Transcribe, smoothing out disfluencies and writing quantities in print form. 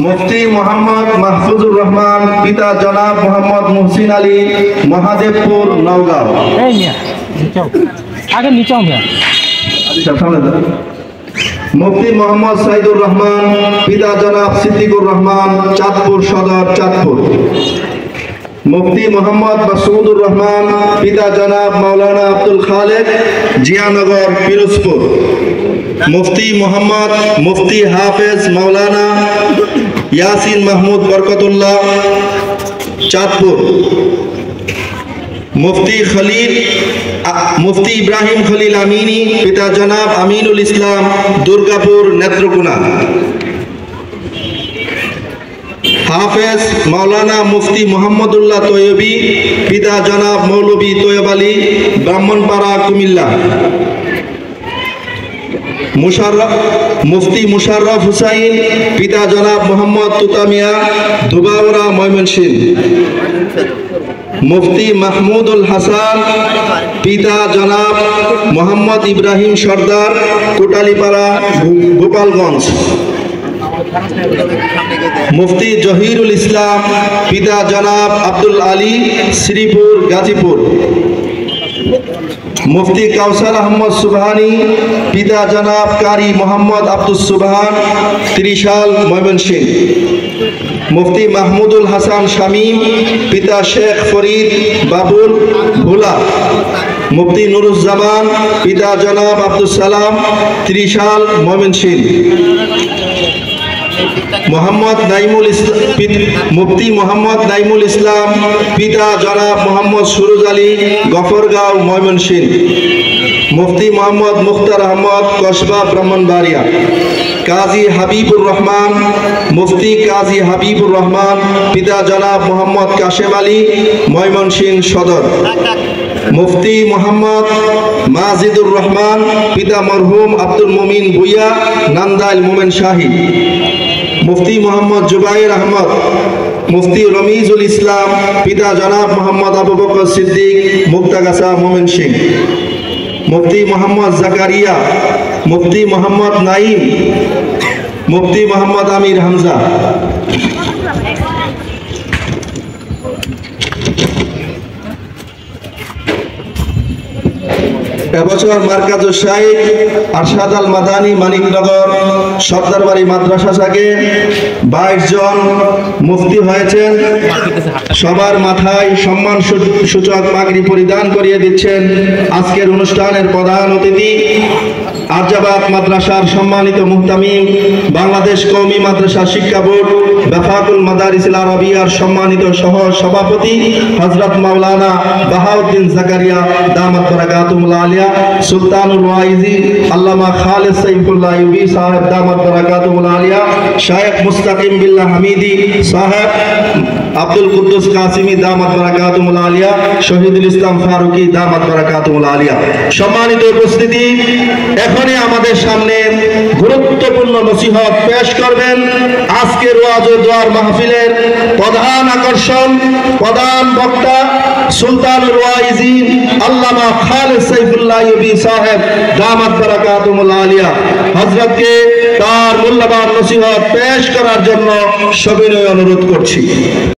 মুফতি মোহাম্মদ মাহফুজুর রহমান, পিতা জনাব মোহাম্মদ মুহসিন আলী, মহাদেবপুর, নওগাঁ। মুফতি মোহাম্মদ সাইদুর রহমান, পিতা জনাব সিদ্দিকুর রহমান, চাঁদপুর সদর, চাঁদপুর। মুফতি মোহাম্মদ মাসুদুর রহমান, পিতা জনাব মাওলানা আব্দুল খালেক, জিয়ানগর, পিরোজপুর। মুফতি মোহাম্মদ মুফতি হাফেজ মাওলানা ইয়াসিন মাহমুদ বরকতুল্লাহ, চাঁদপুর। মুফতি ইব্রাহিম খলিল আমিনী, পিতা জনাব আমিনুল ইসলাম, দুর্গাপুর, নেত্রকোনা। হাফেজ মাওলানা মুফতি মোহাম্মদুল্লাহ তৈয়বী, পিতা জনাব মৌলভী তৈয়ব আলী, ব্রাহ্মণপাড়া, কুমিল্লা। মুফতি মুশাররফ হুসাইন, পিতা জনাব মোহাম্মদ তুতামিয়া, ধুবাউড়া, ময়মনসিংহ। মুফতি মাহমুদুল হাসান, পিতা জনাব মোহাম্মদ ইব্রাহিম সর্দার, কোটালীপাড়া, গোপালগঞ্জ। মুফতি জহিরুল ইসলাম, পিতা জনাব আব্দুল আলী, শ্রীপুর, গাজীপুর। মুফতি কাউসার আহমদ সুবহানী, পিতা জনাব কারি মোহাম্মদ আব্দুস সুবহান, ত্রিশাল, ময়মনসিংহ। মুফতি মাহমুদুল হাসান শামীম, পিতা শেখ ফরিদ বাবুল, ভোলা। মুফতি নুরুজ্জামান, পিতা জনাব আব্দুস সালাম, ত্রিশাল, ময়মনসিংহ। মুফতি মোহাম্মদ নাইমুল ইসলাম, পিতা জনাব মোহাম্মদ সুরুজ আলী, গফরগাঁও, ময়মনসিংহ। মুফতি মোহাম্মদ মুখতার আহমদ, কসবা, ব্রাহ্মণবাড়িয়া। কাজী হাবিবুর রহমান, মুফতি কাজী হাবিবুর রহমান, পিতা জনাব মোহাম্মদ কাশেম আলী, ময়মনসিংহ সদর। মুফতি মোহাম্মদ মাজিদুর রহমান, পিতা মরহুম আব্দুল মুমিন ভুইয়া, নান্দাইল, মোমেনশাহী। মুফতি মোহাম্মদ জুবাইর আহমদ, মুফতি রমিজুল ইসলাম, পিতা জনাব মোহাম্মদ আবু বকর সিদ্দিক, মুক্তাগাছা, ময়মনসিংহ। মুফতি মোহাম্মদ জাকারিয়া, মুফতি মোহাম্মদ নাইম, মুফতি মোহাম্মদ আমির হামজা। এবছর মার্কাজুস শাইখ আরশাদ আল মাদানী, মানিকনগর, সর্দারবাড়ি মাদ্রাসা থেকে 22 জন মুফতি হয়েছেন। সবার মাথায় সম্মান সূচক পাগড়ি পরিধান করিয়ে দিচ্ছেন আজকের অনুষ্ঠানের প্রধান অতিথি, আরজাবাদ মাদ্রাসার সম্মানিত মুহতামিম, বাংলাদেশ কওমি মাদ্রাসা শিক্ষা বোর্ড, বেফাকুল মাদারিসিল আরাবিয়ার সম্মানিত সহ সভাপতি হযরত মাওলানা বাহাউদ্দিন জাকারিয়া দামাত বারাকাতুহুল আলিয়া, সুলতানুল ওয়াইজি আল্লামা খালিদ সাইফুল্লাহ আইয়ুবী সাহেব দামাত বারাকাতুহুল আলিয়া, শায়েখ মুস্তাকিম বিল্লাহ হামিদি সাহেব, আব্দুল কুদ্দুস কাসিমি দামাত বারাকাতুহুল আলিয়া, শহীদুল ইসলাম ফারুকি দামাত বারাকাতুহুল আলিয়া। সম্মানিত উপস্থিতি, এখনই আমাদের সামনে গুরুত্বপূর্ণ নসিহত পেশ করবেন আজকের ওয়াজ ও দোয়ার মাহফিলের প্রধান আকর্ষণ, প্রধান বক্তা সুলতানুল ওয়াইজি আল্লামা খালিদ সাইফুল্লাহ আইয়ুবী সাহেব দামাত বারাকাতুহুল আলিয়া। হযরতকে তার মূল্যবান নসিহত পেশ করার জন্য সবিনয় অনুরোধ করছি।